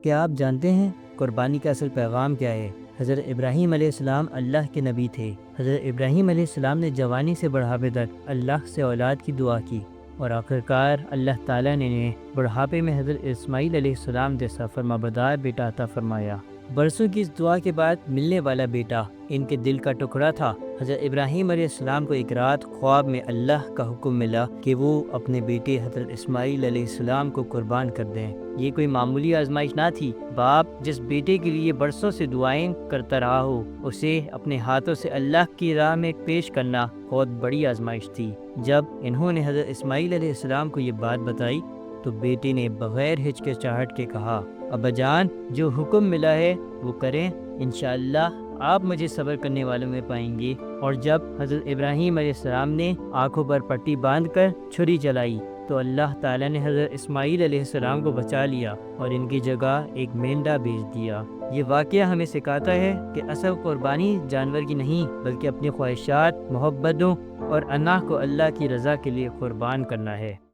کیا آپ جانتے ہیں قربانی کا اصل پیغام کیا ہے؟ حضرت ابراہیم علیہ السلام اللہ کے نبی تھے۔ حضرت ابراہیم علیہ السلام نے جوانی سے بڑھاپے تک اللہ سے اولاد کی دعا کی اور آخرکار اللہ تعالیٰ نے انہیں بڑھاپے میں حضرت اسماعیل علیہ السلام جیسا فرمانبردار بیٹا عطا فرمایا۔ برسوں کی اس دعا کے بعد ملنے والا بیٹا ان کے دل کا ٹکڑا تھا۔ حضرت ابراہیم علیہ السلام کو ایک رات خواب میں اللہ کا حکم ملا کہ وہ اپنے بیٹے حضرت اسماعیل علیہ السلام کو قربان کر دیں۔ یہ کوئی معمولی آزمائش نہ تھی۔ باپ جس بیٹے کے لیے برسوں سے دعائیں کرتا رہا ہو، اسے اپنے ہاتھوں سے اللہ کی راہ میں پیش کرنا بہت بڑی آزمائش تھی۔ جب انہوں نے حضرت اسماعیل علیہ السلام کو یہ بات بتائی تو بیٹے نے بغیر ہچکچاہٹ کے کہا، ابا جان، جو حکم ملا ہے وہ کریں، انشاءاللہ آپ مجھے صبر کرنے والوں میں پائیں گے۔ اور جب حضرت ابراہیم علیہ السلام نے آنکھوں پر پٹی باندھ کر چھری چلائی تو اللہ تعالیٰ نے حضرت اسماعیل علیہ السلام کو بچا لیا اور ان کی جگہ ایک مینڈا بھیج دیا۔ یہ واقعہ ہمیں سکھاتا ہے کہ اصل قربانی جانور کی نہیں بلکہ اپنی خواہشات، محبتوں اور انا کو اللہ کی رضا کے لیے قربان کرنا ہے۔